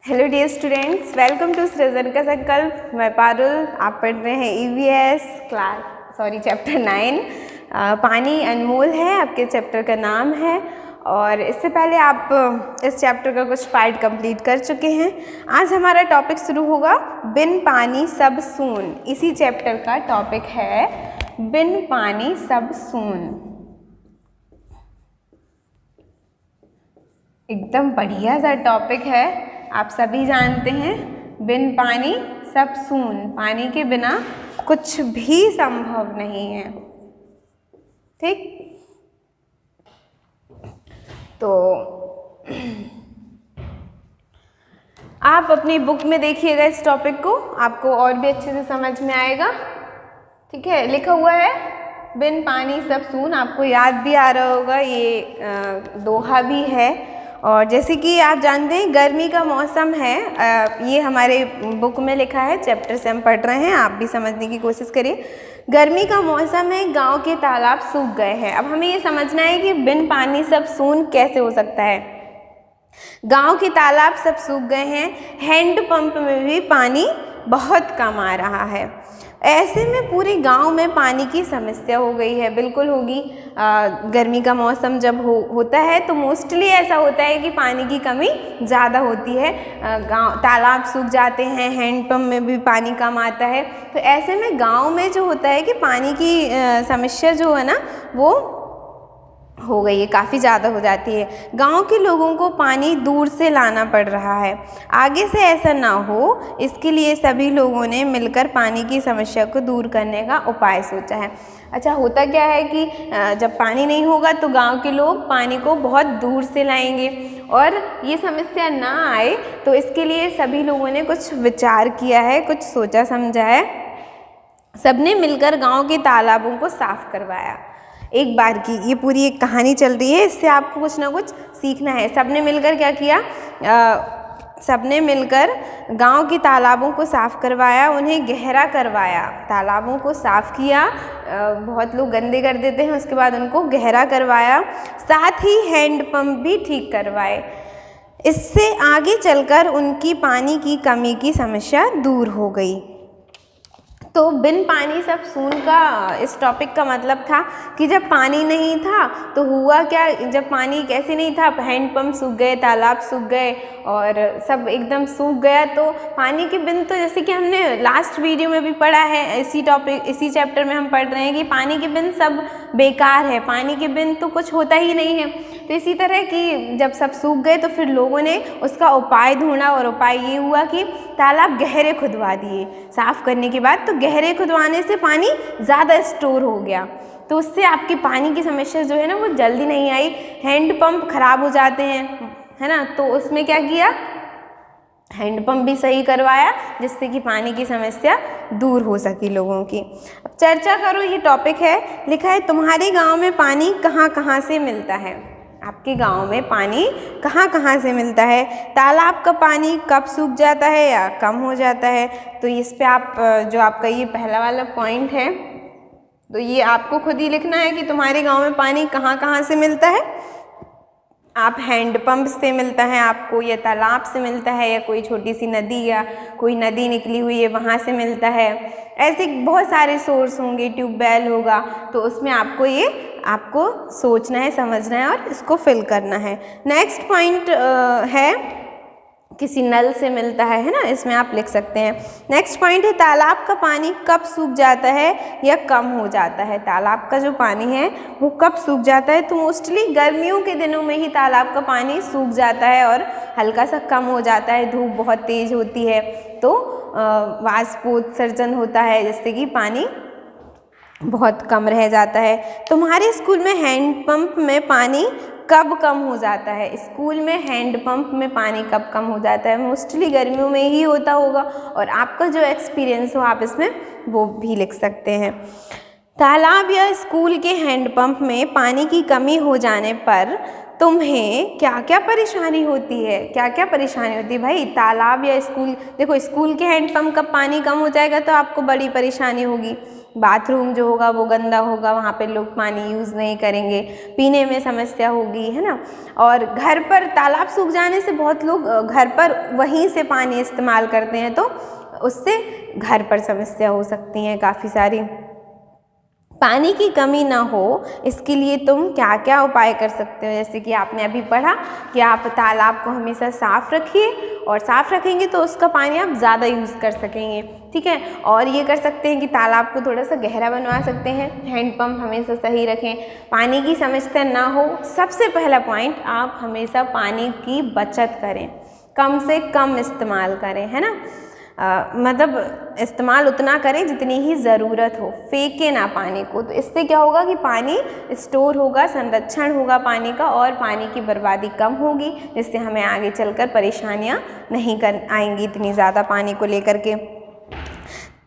Hello dear students, welcome to Srijan ka संकल्प। मैं पारुल, आप पढ़ रहे हैं ईवीएस चैप्टर 9। पानी अनमोल है आपके चैप्टर का नाम है। और इससे पहले आप इस चैप्टर का कुछ पार्ट कंप्लीट कर चुके हैं। आज हमारा टॉपिक शुरू होगा बिन पानी सब सून। इसी चैप्टर का टॉपिक है बिन पानी सब सून। एकदम बढ़िया सा टॉपिक है। आप सभी जानते हैं बिन पानी सब सून, पानी के बिना कुछ भी संभव नहीं है। ठीक, तो आप अपनी बुक में देखिएगा इस टॉपिक को, आपको और भी अच्छे से समझ में आएगा। ठीक है, लिखा हुआ है बिन पानी सब सून। आपको याद भी आ रहा होगा, ये दोहा भी है। और जैसे कि आप जानते हैं गर्मी का मौसम है, ये हमारे बुक में लिखा है, चैप्टर से हम पढ़ रहे हैं, आप भी समझने की कोशिश करिए। गर्मी का मौसम है, गांव के तालाब सूख गए हैं। अब हमें ये समझना है कि बिन पानी सब सून कैसे हो सकता है। गांव के तालाब सब सूख गए हैं, हैंडपंप में भी पानी बहुत कम आ रहा है। ऐसे में पूरे गांव में पानी की समस्या हो गई है। बिल्कुल होगी, गर्मी का मौसम जब होता है तो मोस्टली ऐसा होता है कि पानी की कमी ज़्यादा होती है। गांव तालाब सूख जाते हैं, हैंडपंप में भी पानी कम आता है। तो ऐसे में गांव में जो होता है कि पानी की समस्या जो है ना वो हो गई है, काफ़ी ज़्यादा हो जाती है। गांव के लोगों को पानी दूर से लाना पड़ रहा है। आगे से ऐसा ना हो, इसके लिए सभी लोगों ने मिलकर पानी की समस्या को दूर करने का उपाय सोचा है। अच्छा, होता क्या है कि जब पानी नहीं होगा तो गांव के लोग पानी को बहुत दूर से लाएंगे और ये समस्या ना आए तो इसके लिए सभी लोगों ने कुछ विचार किया है, कुछ सोचा समझा है। सबने मिलकर गाँव के तालाबों को साफ करवाया। एक बार की ये पूरी एक कहानी चल रही है, इससे आपको कुछ ना कुछ सीखना है। सबने मिलकर क्या किया, सबने मिलकर गांव के तालाबों को साफ़ करवाया, उन्हें गहरा करवाया। तालाबों को साफ़ किया, बहुत लोग गंदे कर देते हैं, उसके बाद उनको गहरा करवाया। साथ ही हैंडपंप भी ठीक करवाए। इससे आगे चलकर उनकी पानी की कमी की समस्या दूर हो गई। तो बिन पानी सब सून का इस टॉपिक का मतलब था कि जब पानी नहीं था तो हुआ क्या, जब पानी कैसे नहीं था, हैंडपंप सूख गए, तालाब सूख गए और सब एकदम सूख गया। तो पानी के बिन, तो जैसे कि हमने लास्ट वीडियो में भी पढ़ा है, इसी चैप्टर में हम पढ़ रहे हैं कि पानी के बिन सब बेकार है, पानी के बिन तो कुछ होता ही नहीं है। तो इसी तरह कि जब सब सूख गए तो फिर लोगों ने उसका उपाय ढूंढा और उपाय ये हुआ कि तालाब गहरे खुदवा दिए। साफ़ करने के बाद तो गहरे खुदवाने से पानी ज़्यादा स्टोर हो गया, तो उससे आपकी पानी की समस्या जो है ना वो जल्दी नहीं आई। हैंडपंप ख़राब हो जाते हैं, है ना, तो उसमें क्या किया, हैंडपंप भी सही करवाया जिससे कि पानी की समस्या दूर हो सकी लोगों की। अब चर्चा करो, ये टॉपिक है, लिखा है तुम्हारे गांव में पानी कहाँ कहाँ से मिलता है। आपके गांव में पानी कहाँ कहाँ से मिलता है, तालाब का पानी कब सूख जाता है या कम हो जाता है। तो इस पे आप जो आपका ये पहला वाला पॉइंट है, तो ये आपको खुद ही लिखना है कि तुम्हारे गांव में पानी कहाँ कहाँ से मिलता है। आप हैंडपंप से मिलता है आपको, या तालाब से मिलता है, या कोई छोटी सी नदी या कोई नदी निकली हुई है वहाँ से मिलता है। ऐसे बहुत सारे सोर्स होंगे, ट्यूबवेल होगा, तो उसमें आपको सोचना है, समझना है और इसको फिल करना है। नेक्स्ट पॉइंट है किसी नल से मिलता है ना, इसमें आप लिख सकते हैं। नेक्स्ट पॉइंट है तालाब का पानी कब सूख जाता है या कम हो जाता है। तालाब का जो पानी है वो कब सूख जाता है, तो मोस्टली गर्मियों के दिनों में ही तालाब का पानी सूख जाता है और हल्का सा कम हो जाता है। धूप बहुत तेज़ होती है तो वाष्पोत्सर्जन होता है, जिससे कि पानी बहुत कम रह जाता है। तुम्हारे स्कूल में हैंडपंप में पानी कब कम हो जाता है। स्कूल में हैंडपंप में पानी कब कम हो जाता है, मोस्टली गर्मियों में ही होता होगा, और आपका जो एक्सपीरियंस हो आप इसमें वो भी लिख सकते हैं। तालाब या स्कूल के हैंडपंप में पानी की कमी हो जाने पर तुम्हें क्या क्या परेशानी होती है। क्या क्या परेशानी होती है भाई, तालाब या स्कूल, देखो स्कूल के हैंडपंप का पानी कम हो जाएगा तो आपको बड़ी परेशानी होगी। बाथरूम जो होगा वो गंदा होगा, वहाँ पे लोग पानी यूज़ नहीं करेंगे, पीने में समस्या होगी, है ना। और घर पर तालाब सूख जाने से बहुत लोग घर पर वहीं से पानी इस्तेमाल करते हैं, तो उससे घर पर समस्या हो सकती हैं काफ़ी सारी। पानी की कमी ना हो इसके लिए तुम क्या क्या उपाय कर सकते हो, जैसे कि आपने अभी पढ़ा कि आप तालाब को हमेशा साफ़ रखिए, और साफ़ रखेंगे तो उसका पानी आप ज़्यादा यूज़ कर सकेंगे, ठीक है। और ये कर सकते हैं कि तालाब को थोड़ा सा गहरा बनवा सकते हैं, हैंडपम्प हमेशा सही रखें, पानी की समस्या ना हो। सबसे पहला पॉइंट, आप हमेशा पानी की बचत करें, कम से कम इस्तेमाल करें, है ना। मतलब इस्तेमाल उतना करें जितनी ही ज़रूरत हो, फेंके ना पानी को। तो इससे क्या होगा कि पानी स्टोर होगा, संरक्षण होगा पानी का, और पानी की बर्बादी कम होगी, जिससे हमें आगे चलकर परेशानियां नहीं आएंगी इतनी ज़्यादा पानी को लेकर के।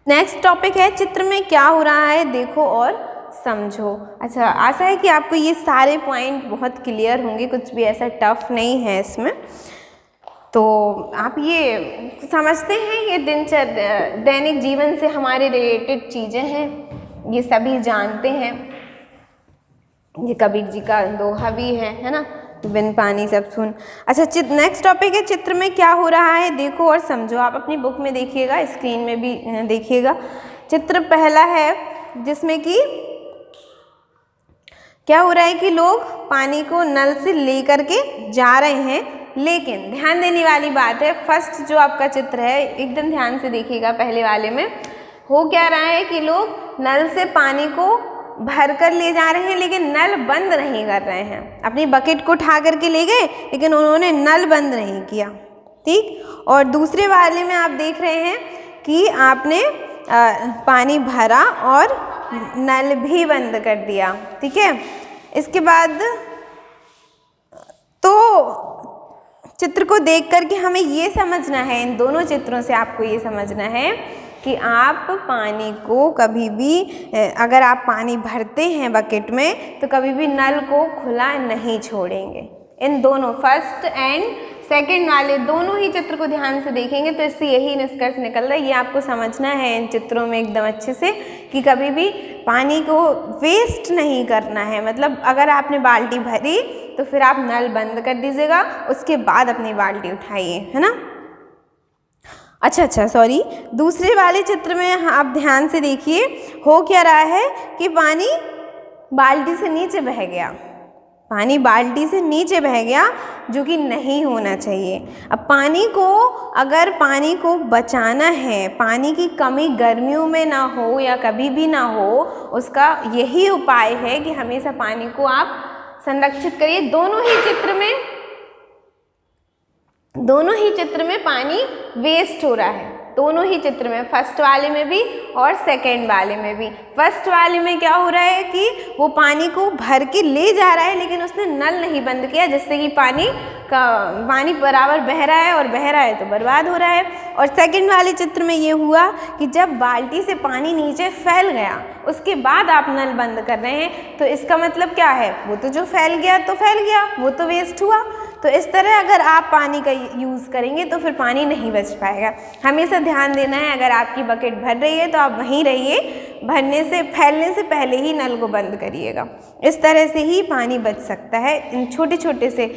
नेक्स्ट टॉपिक है, चित्र में क्या हो रहा है देखो और समझो। अच्छा, आशा है कि आपको ये सारे पॉइंट बहुत क्लियर होंगे, कुछ भी ऐसा टफ नहीं है इसमें। तो आप ये समझते हैं ये दैनिक जीवन से हमारे रिलेटेड चीज़ें हैं, ये सभी जानते हैं, ये कबीर जी का दोहा भी है ना, बिन पानी सब सून। अच्छा, नेक्स्ट टॉपिक है, चित्र में क्या हो रहा है देखो और समझो। आप अपनी बुक में देखिएगा, स्क्रीन में भी देखिएगा। चित्र पहला है जिसमें कि क्या हो रहा है कि लोग पानी को नल से लेकर के जा रहे हैं, लेकिन ध्यान देने वाली बात है, फर्स्ट जो आपका चित्र है एकदम ध्यान से देखिएगा, पहले वाले में हो क्या रहा है कि लोग नल से पानी को भर कर ले जा रहे हैं, लेकिन नल बंद नहीं कर रहे हैं। अपनी बकेट को उठा करके ले गए, लेकिन उन्होंने नल बंद नहीं किया, ठीक। और दूसरे वाले में आप देख रहे हैं कि आपने पानी भरा और नल भी बंद कर दिया, ठीक है। इसके बाद तो चित्र को देख करके हमें ये समझना है, इन दोनों चित्रों से आपको ये समझना है कि आप पानी को कभी भी, अगर आप पानी भरते हैं बकेट में, तो कभी भी नल को खुला नहीं छोड़ेंगे। इन दोनों फर्स्ट एंड सेकंड वाले दोनों ही चित्र को ध्यान से देखेंगे तो इससे यही निष्कर्ष निकल रहा है। ये आपको समझना है इन चित्रों में एकदम अच्छे से कि कभी भी पानी को वेस्ट नहीं करना है। मतलब अगर आपने बाल्टी भरी तो फिर आप नल बंद कर दीजिएगा, उसके बाद अपनी बाल्टी उठाइए, है ना। अच्छा सॉरी, दूसरे वाले चित्र में आप ध्यान से देखिए, हो क्या रहा है कि पानी बाल्टी से नीचे बह गया, पानी बाल्टी से नीचे बह गया, जो कि नहीं होना चाहिए। अब पानी को, अगर पानी को बचाना है, पानी की कमी गर्मियों में ना हो या कभी भी ना हो, उसका यही उपाय है कि हमेशा पानी को आप संरक्षित करिए। दोनों ही चित्र में पानी वेस्ट हो रहा है, दोनों ही चित्र में, फर्स्ट वाले में भी और सेकंड वाले में भी। फर्स्ट वाले में क्या हो रहा है कि वो पानी को भर के ले जा रहा है, लेकिन उसने नल नहीं बंद किया, जिससे कि पानी बराबर बह रहा है, और बह रहा है तो बर्बाद हो रहा है। और सेकंड वाले चित्र में ये हुआ कि जब बाल्टी से पानी नीचे फैल गया, उसके बाद आप नल बंद कर रहे हैं, तो इसका मतलब क्या है, वो तो जो फैल गया तो फैल गया, वो तो वेस्ट हुआ। तो इस तरह अगर आप पानी का यूज़ करेंगे तो फिर पानी नहीं बच पाएगा। हमेशा ध्यान देना है, अगर आपकी बकेट भर रही है तो आप वहीं रहिए, फैलने से पहले ही नल को बंद करिएगा। इस तरह से ही पानी बच सकता है, इन छोटे छोटे से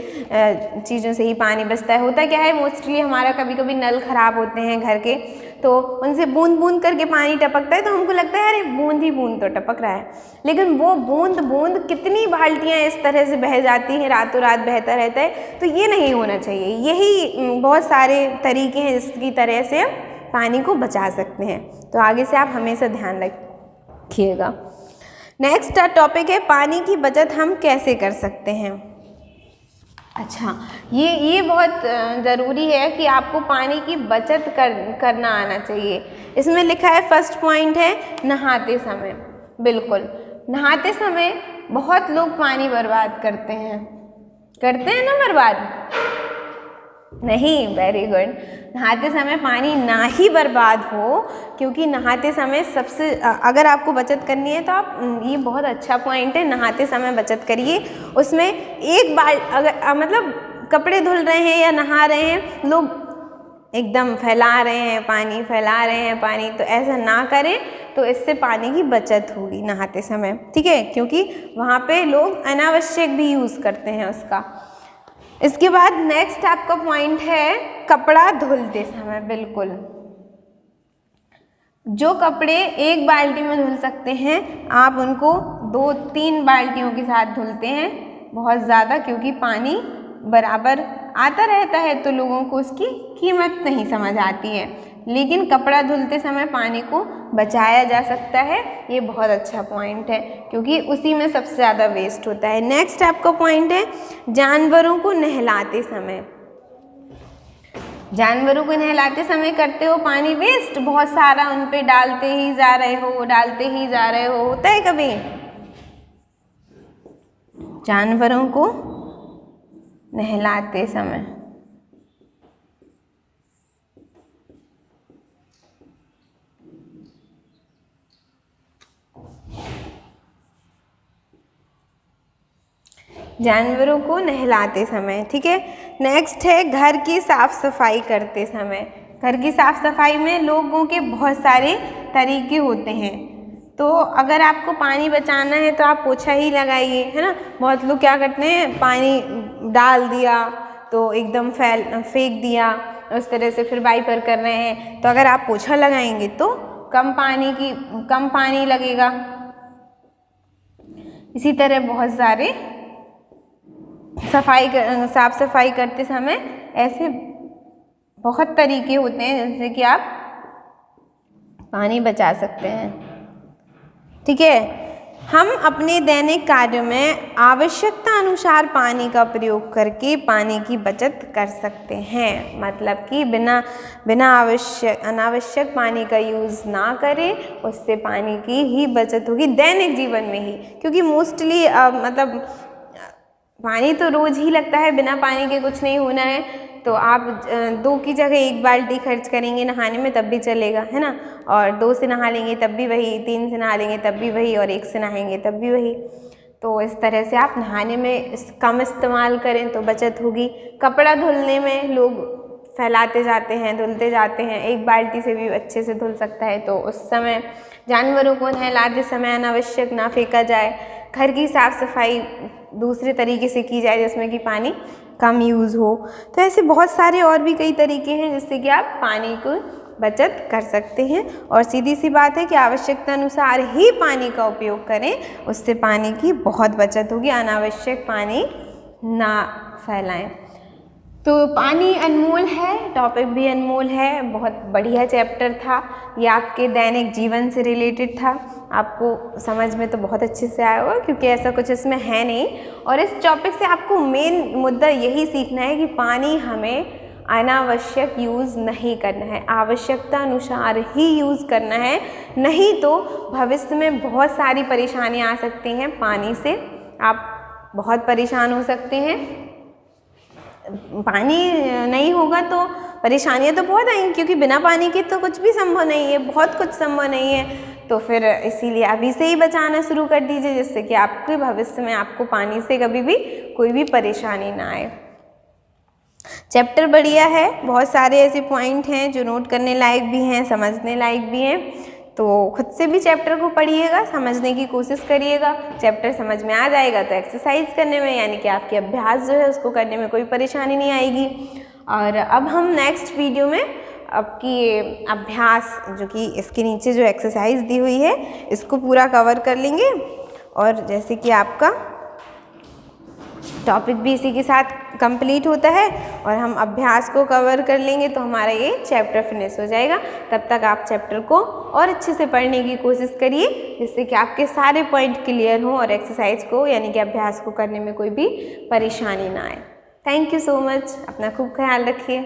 चीज़ों से ही पानी बचता है। होता क्या है, मोस्टली हमारा कभी कभी नल ख़राब होते हैं घर के, तो उनसे बूंद बूंद करके पानी टपकता है, तो हमको लगता है अरे बूंद ही बूंद तो टपक रहा है, लेकिन वो बूंद बूंद कितनी बाल्टियाँ इस तरह से बह जाती हैं, रातों रात बहता रहता है। तो ये नहीं होना चाहिए। यही बहुत सारे तरीके हैं जिसकी तरह से पानी को बचा सकते हैं, तो आगे से आप हमेशा ध्यान रखिएगा। नेक्स्ट टॉपिक है, पानी की बचत हम कैसे कर सकते हैं। अच्छा, ये बहुत ज़रूरी है कि आपको पानी की बचत करना आना चाहिए। इसमें लिखा है, फर्स्ट पॉइंट है नहाते समय। बिल्कुल, नहाते समय बहुत लोग पानी बर्बाद करते हैं ना बर्बाद? नहीं, वेरी गुड। नहाते समय पानी ना ही बर्बाद हो, क्योंकि नहाते समय सबसे, अगर आपको बचत करनी है तो आप, ये बहुत अच्छा पॉइंट है, नहाते समय बचत करिए। उसमें एक बार अगर मतलब कपड़े धुल रहे हैं या नहा रहे हैं, लोग एकदम फैला रहे हैं पानी, तो ऐसा ना करें। तो इससे पानी की बचत होगी नहाते समय, ठीक है, क्योंकि वहाँ पे लोग अनावश्यक भी यूज़ करते हैं उसका। इसके बाद नेक्स्ट आपका पॉइंट है कपड़ा धुलते समय। बिल्कुल, जो कपड़े एक बाल्टी में धुल सकते हैं आप उनको 2-3 बाल्टियों के साथ धुलते हैं, बहुत ज़्यादा, क्योंकि पानी बराबर आता रहता है तो लोगों को उसकी कीमत नहीं समझ आती है। लेकिन कपड़ा धुलते समय पानी को बचाया जा सकता है, ये बहुत अच्छा पॉइंट है क्योंकि उसी में सबसे ज़्यादा वेस्ट होता है। नेक्स्ट आपका पॉइंट है जानवरों को नहलाते समय। जानवरों को नहलाते समय करते हो पानी वेस्ट, बहुत सारा उन पे डालते ही जा रहे हो, होता है कभी? जानवरों को नहलाते समय ठीक है। नेक्स्ट है घर की साफ सफाई करते समय। घर की साफ सफाई में लोगों के बहुत सारे तरीके होते हैं, तो अगर आपको पानी बचाना है तो आप पोछा ही लगाइए, है ना। बहुत लोग क्या करते हैं, पानी डाल दिया तो एकदम फेंक दिया, उस तरह से फिर वाइपर कर रहे हैं। तो अगर आप पोछा लगाएंगे तो कम पानी लगेगा। इसी तरह बहुत सारे साफ सफाई करते समय ऐसे बहुत तरीके होते हैं जिनसे कि आप पानी बचा सकते हैं, ठीक है। हम अपने दैनिक कार्यों में आवश्यकता अनुसार पानी का प्रयोग करके पानी की बचत कर सकते हैं। मतलब कि बिना अनावश्यक पानी का यूज़ ना करें, उससे पानी की ही बचत होगी दैनिक जीवन में ही। क्योंकि मोस्टली मतलब पानी तो रोज़ ही लगता है, बिना पानी के कुछ नहीं होना है। तो आप 2 की जगह 1 बाल्टी खर्च करेंगे नहाने में तब भी चलेगा, है ना। और 2 से नहा लेंगे तब भी वही, 3 से नहा लेंगे तब भी वही, और 1 से नहाएंगे तब भी वही। तो इस तरह से आप नहाने में कम इस्तेमाल करें तो बचत होगी। कपड़ा धुलने में लोग फैलाते जाते हैं, धुलते जाते हैं, 1 बाल्टी से भी अच्छे से धुल सकता है। तो उस समय जानवरों को नहलाते समय अनावश्यक ना फेंका जाए। घर की साफ सफाई दूसरे तरीके से की जाए जिसमें कि पानी कम यूज़ हो। तो ऐसे बहुत सारे और भी कई तरीके हैं जिससे कि आप पानी को बचत कर सकते हैं। और सीधी सी बात है कि आवश्यकता अनुसार ही पानी का उपयोग करें, उससे पानी की बहुत बचत होगी। अनावश्यक पानी ना फैलाएं। तो पानी अनमोल है, टॉपिक भी अनमोल है, बहुत बढ़िया चैप्टर था। ये आपके दैनिक जीवन से रिलेटेड था, आपको समझ में तो बहुत अच्छे से आया होगा क्योंकि ऐसा कुछ इसमें है नहीं। और इस टॉपिक से आपको मेन मुद्दा यही सीखना है कि पानी हमें अनावश्यक यूज़ नहीं करना है, आवश्यकता अनुसार ही यूज़ करना है। नहीं तो भविष्य में बहुत सारी परेशानियाँ आ सकती हैं पानी से, आप बहुत परेशान हो सकते हैं। पानी नहीं होगा तो परेशानियाँ तो बहुत आएंगी, क्योंकि बिना पानी के तो कुछ भी संभव नहीं है, बहुत कुछ संभव नहीं है। तो फिर इसीलिए अभी से ही बचाना शुरू कर दीजिए, जिससे कि आपके भविष्य में आपको पानी से कभी भी कोई भी परेशानी ना आए। चैप्टर बढ़िया है, बहुत सारे ऐसे पॉइंट हैं जो नोट करने लायक भी हैं, समझने लायक भी हैं। तो खुद से भी चैप्टर को पढ़िएगा, समझने की कोशिश करिएगा। चैप्टर समझ में आ जाएगा तो एक्सरसाइज करने में, यानी कि आपके अभ्यास जो है उसको करने में कोई परेशानी नहीं आएगी। और अब हम नेक्स्ट वीडियो में आपकी अभ्यास, जो कि इसके नीचे जो एक्सरसाइज दी हुई है, इसको पूरा कवर कर लेंगे। और जैसे कि आपका टॉपिक भी इसी के साथ कंप्लीट होता है और हम अभ्यास को कवर कर लेंगे तो हमारा ये चैप्टर फिनिश हो जाएगा। तब तक आप चैप्टर को और अच्छे से पढ़ने की कोशिश करिए, जिससे कि आपके सारे पॉइंट क्लियर हों और एक्सरसाइज को, यानी कि अभ्यास को करने में कोई भी परेशानी ना आए। थैंक यू सो मच, अपना खूब ख्याल रखिए।